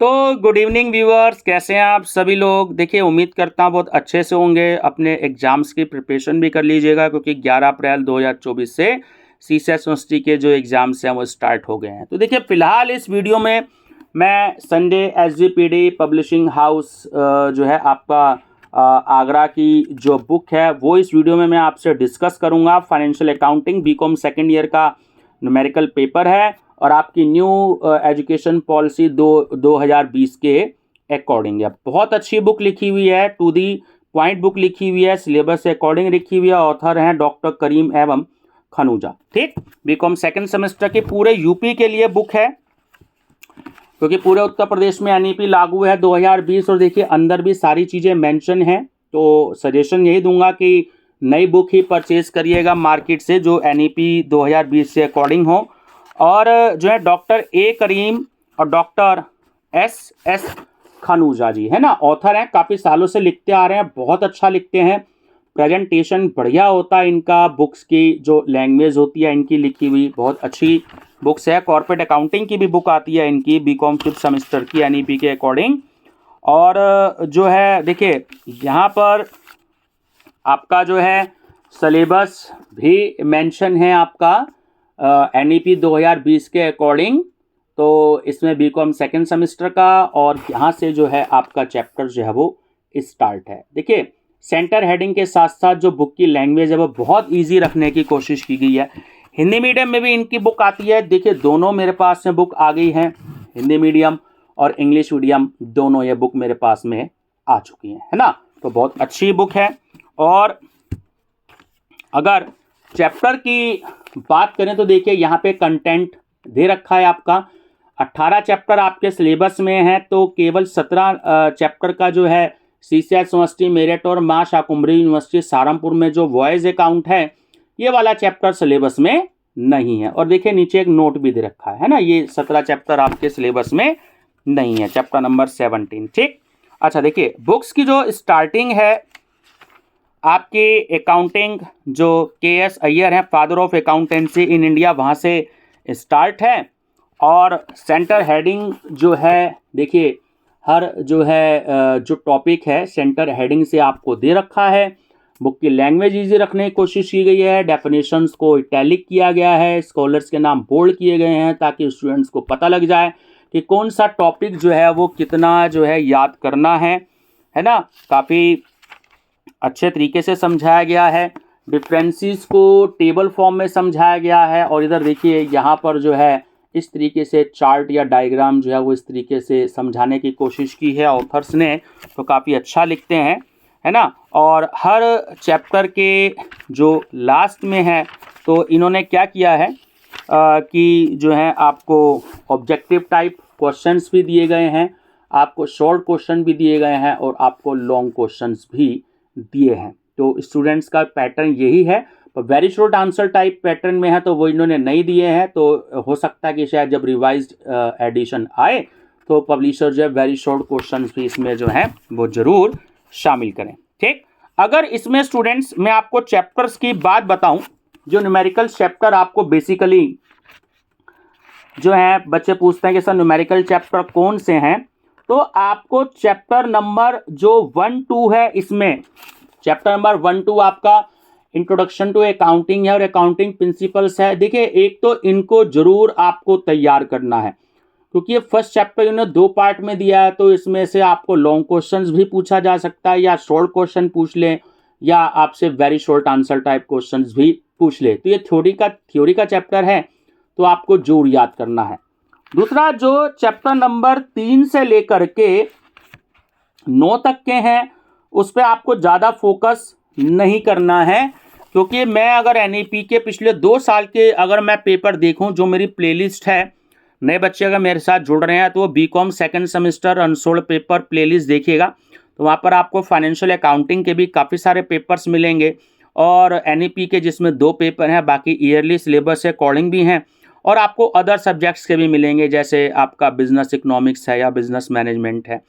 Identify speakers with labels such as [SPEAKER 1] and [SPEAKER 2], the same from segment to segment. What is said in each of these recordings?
[SPEAKER 1] तो good evening viewers, कैसे हैं आप सभी लोग। देखिए, उम्मीद करता हूँ बहुत अच्छे से होंगे। अपने एग्ज़ाम्स की प्रिपरेशन भी कर लीजिएगा क्योंकि 11 अप्रैल 2024 से सीसेट यूनिवर्सिटी के जो एग्ज़ाम्स हैं वो स्टार्ट हो गए हैं। तो देखिए, फ़िलहाल इस वीडियो में मैं संडे एसजीपीडी पब्लिशिंग हाउस जो है आपका आगरा की जो बुक है वो इस वीडियो में मैं आपसे डिस्कस करूँगा। Financial accounting BCom second year का न्यूमेरिकल पेपर है और आपकी न्यू एजुकेशन पॉलिसी 2020 के अकॉर्डिंग है। बहुत अच्छी बुक लिखी हुई है, टू दी पॉइंट बुक लिखी हुई है, सिलेबस से अकॉर्डिंग लिखी हुई है। ऑथर हैं डॉक्टर करीम एवं खनूजा। ठीक, बीकॉम सेकंड सेमेस्टर के पूरे यूपी के लिए बुक है क्योंकि पूरे उत्तर प्रदेश में एनईपी लागू है 2020। और देखिए, अंदर भी सारी चीज़ें मेंशन हैं। तो सजेशन यही दूंगा कि नई बुक ही परचेज करिएगा मार्केट से जो एनईपी 2020 से अकॉर्डिंग हो। और जो है डॉक्टर ए करीम और डॉक्टर एस खनूजा जी है ना, ऑथर हैं, काफ़ी सालों से लिखते आ रहे हैं, बहुत अच्छा लिखते हैं। प्रेजेंटेशन बढ़िया होता है इनका, बुक्स की जो लैंग्वेज होती है इनकी लिखी हुई बहुत अच्छी बुक्स है। कॉर्पोरेट अकाउंटिंग की भी बुक आती है इनकी बीकॉम फिफ्थ सेमेस्टर की एनईपी के अकॉर्डिंग। और जो है देखिए, यहाँ पर आपका जो है सिलेबस भी मेंशन है आपका एनईपी 2020 के अकॉर्डिंग। तो इसमें बीकॉम सेकंड सेमेस्टर का और यहाँ से जो है आपका चैप्टर जो है वो स्टार्ट है। देखिए, सेंटर हेडिंग के साथ साथ जो बुक की लैंग्वेज है वो बहुत इजी रखने की कोशिश की गई है। हिंदी मीडियम में भी इनकी बुक आती है। देखिए, दोनों मेरे पास में बुक आ गई हैं, हिंदी मीडियम और इंग्लिश मीडियम दोनों ये बुक मेरे पास में आ चुकी हैं, है ना। तो बहुत अच्छी बुक है। और अगर चैप्टर की बात करें तो देखिए, यहाँ पे कंटेंट दे रखा है आपका 18 चैप्टर आपके सिलेबस में है। तो केवल 17 चैप्टर का जो है सीसेट यूनिवर्सिटी मेरठ और मां शाकुंभरी यूनिवर्सिटी सहारनपुर में जो वॉइस अकाउंट है ये वाला चैप्टर सिलेबस में नहीं है। और देखिए, नीचे एक नोट भी दे रखा है ना, ये 17 चैप्टर आपके सिलेबस में नहीं है, चैप्टर नंबर 17। ठीक, अच्छा देखिए, बुक्स की जो स्टार्टिंग है आपकी अकाउंटिंग जो के.एस. अय्यर हैं, father of accountancy in India, वहाँ से स्टार्ट है। और सेंटर हेडिंग जो है देखिए, हर जो है जो टॉपिक है सेंटर हेडिंग से आपको दे रखा है। बुक की लैंग्वेज इजी रखने की कोशिश की गई है। डेफिनेशंस को इटैलिक किया गया है, स्कॉलर्स के नाम बोल्ड किए गए हैं ताकि स्टूडेंट्स को पता लग जाए कि कौन सा टॉपिक जो है वो कितना जो है याद करना है ना। काफ़ी अच्छे तरीके से समझाया गया है। डिफरेंसेस को टेबल फॉर्म में समझाया गया है। और इधर देखिए, यहाँ पर जो है इस तरीके से चार्ट या डायग्राम जो है वो इस तरीके से समझाने की कोशिश की है ऑथर्स ने। तो काफ़ी अच्छा लिखते हैं, है ना। और हर चैप्टर के जो लास्ट में है तो इन्होंने क्या किया है कि जो है आपको ऑब्जेक्टिव टाइप क्वेश्चंस भी दिए गए हैं, आपको शॉर्ट क्वेश्चन भी दिए गए हैं और आपको लॉन्ग क्वेश्चंस भी दिए हैं। तो स्टूडेंट्स का पैटर्न यही है। पर very short answer type pattern में है तो वो इन्होंने नहीं दिए हैं। तो हो सकता है कि शायद जब रिवाइज्ड एडिशन आए तो पब्लिशर जो है वेरी शॉर्ट क्वेश्चंस भी इसमें जो है वो जरूर शामिल करें। ठीक, अगर इसमें स्टूडेंट्स मैं आपको चैप्टर्स की बात बताऊं, जो न्यूमेरिकल चैप्टर आपको बेसिकली जो है बच्चे पूछते हैं कि सर न्यूमेरिकल चैप्टर कौन से हैं, तो आपको चैप्टर नंबर जो 1-2 है, इसमें चैप्टर नंबर 1-2 आपका इंट्रोडक्शन टू अकाउंटिंग है और अकाउंटिंग प्रिंसिपल्स है। देखिए, एक तो इनको जरूर आपको तैयार करना है क्योंकि ये फर्स्ट चैप्टर इन्होंने 2 पार्ट में दिया है। तो इसमें से आपको लॉन्ग क्वेश्चंस भी पूछा जा सकता है या शॉर्ट क्वेश्चन पूछ ले या आपसे very short answer type questions भी पूछ ले। तो ये थ्योरी का चैप्टर है तो आपको जरूर याद करना है। दूसरा, जो चैप्टर नंबर 3 से लेकर के 9 तक के हैं उस पर आपको ज़्यादा फोकस नहीं करना है क्योंकि मैं अगर एनईपी के पिछले 2 साल के अगर मैं पेपर देखूं, जो मेरी प्लेलिस्ट है, नए बच्चे अगर मेरे साथ जुड़ रहे हैं तो वो BCom second semester unsolved paper playlist देखिएगा। तो वहाँ पर आपको फाइनेंशियल अकाउंटिंग के भी काफ़ी सारे पेपर्स मिलेंगे और एनईपी के जिसमें 2 पेपर हैं, बाकी ईयरली सिलेबस से अकॉर्डिंग भी हैं। और आपको अदर सब्जेक्ट्स के भी मिलेंगे, जैसे आपका बिजनेस इकोनॉमिक्स है या बिजनेस मैनेजमेंट है,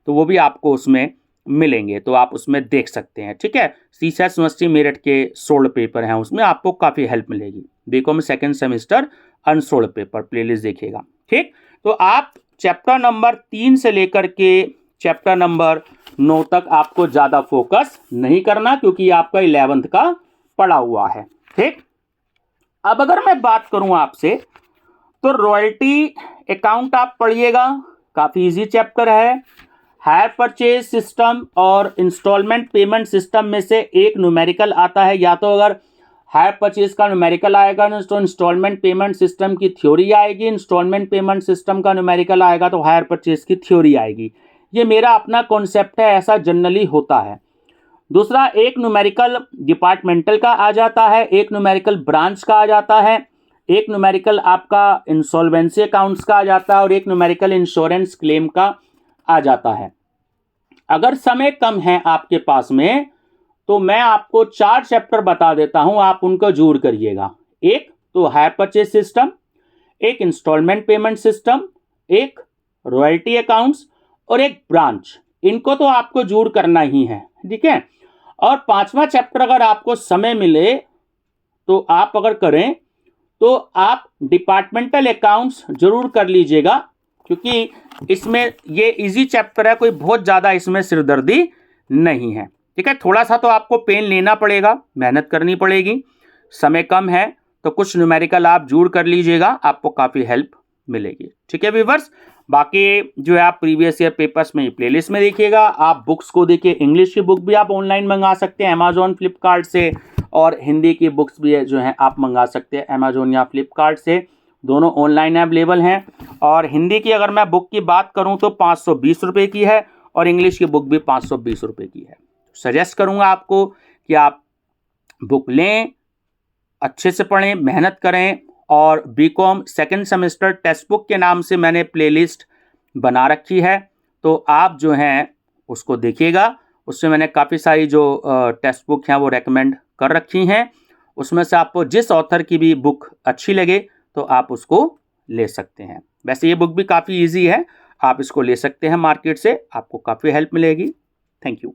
[SPEAKER 1] तो वो भी आपको उसमें मिलेंगे, तो आप उसमें देख सकते हैं। ठीक है, सीसेट यूनिवर्सिटी मेरठ के सोल्ड पेपर हैं, उसमें आपको काफ़ी हेल्प मिलेगी। BCom second semester unsolved paper playlist देखिएगा। ठीक, तो आप चैप्टर नंबर 3 से लेकर के चैप्टर नंबर 9 तक आपको ज़्यादा फोकस नहीं करना, क्योंकि आपका 11th का पड़ा हुआ है। ठीक, अब अगर मैं बात करूं आपसे, तो रॉयल्टी अकाउंट आप पढ़िएगा, काफ़ी इजी चैप्टर है। हायर परचेज सिस्टम और इंस्टॉलमेंट पेमेंट सिस्टम में से एक न्यूमेरिकल आता है, या तो अगर हायर परचेज का न्यूमेरिकल आएगा ना तो इंस्टॉलमेंट पेमेंट सिस्टम की थ्योरी आएगी, इंस्टॉलमेंट पेमेंट सिस्टम का न्यूमेरिकल आएगा तो हायर परचेज की थ्योरी आएगी। ये मेरा अपना कॉन्सेप्ट है, ऐसा जनरली होता है। दूसरा, एक न्यूमेरिकल डिपार्टमेंटल का आ जाता है, एक न्यूमेरिकल ब्रांच का आ जाता है, एक न्यूमेरिकल आपका इंसॉल्वेंसी अकाउंट्स का आ जाता है और एक न्यूमेरिकल इंश्योरेंस क्लेम का आ जाता है। अगर समय कम है आपके पास में तो मैं आपको 4 चैप्टर बता देता हूं, आप उनको जोड़ करिएगा। एक तो हायर परचेज सिस्टम, एक इंस्टॉलमेंट पेमेंट सिस्टम, एक रॉयल्टी अकाउंट्स और एक ब्रांच। इनको तो आपको जोड़ करना ही है, ठीक है। और 5वां चैप्टर अगर आपको समय मिले तो आप अगर करें तो आप डिपार्टमेंटल अकाउंट्स जरूर कर लीजिएगा, क्योंकि इसमें ये इजी चैप्टर है, कोई बहुत ज़्यादा इसमें सिरदर्दी नहीं है, ठीक है। थोड़ा सा तो आपको पेन लेना पड़ेगा, मेहनत करनी पड़ेगी, समय कम है तो कुछ न्यूमेरिकल आप जोड़ कर लीजिएगा, आपको काफ़ी हेल्प मिलेगी, ठीक है व्यूअर्स। बाकी जो है आप प्रीवियस ईयर पेपर्स में प्लेलिस्ट में देखिएगा। आप बुक्स को देखिए, इंग्लिश की बुक भी आप ऑनलाइन मंगा सकते हैं अमेजोन फ्लिपकार्ट से, और हिंदी की बुक्स भी है जो है आप मंगा सकते हैं अमेजोन या फ्लिपकार्ट से, दोनों ऑनलाइन अवेलेबल हैं। और हिंदी की अगर मैं बुक की बात करूं तो 520 रुपये की है और इंग्लिश की बुक भी 520 रुपये की है। सजेस्ट करूंगा आपको कि आप बुक लें, अच्छे से पढ़ें, मेहनत करें। और BCom second semester textbook के नाम से मैंने प्लेलिस्ट बना रखी है, तो आप जो हैं उसको देखिएगा। उसमें मैंने काफ़ी सारी जो टेक्स्ट बुक हैं वो रेकमेंड कर रखी हैं। उसमें से आपको जिस ऑथर की भी बुक अच्छी लगे तो आप उसको ले सकते हैं। वैसे ये बुक भी काफ़ी इजी है, आप इसको ले सकते हैं मार्केट से, आपको काफ़ी हेल्प मिलेगी। Thank you.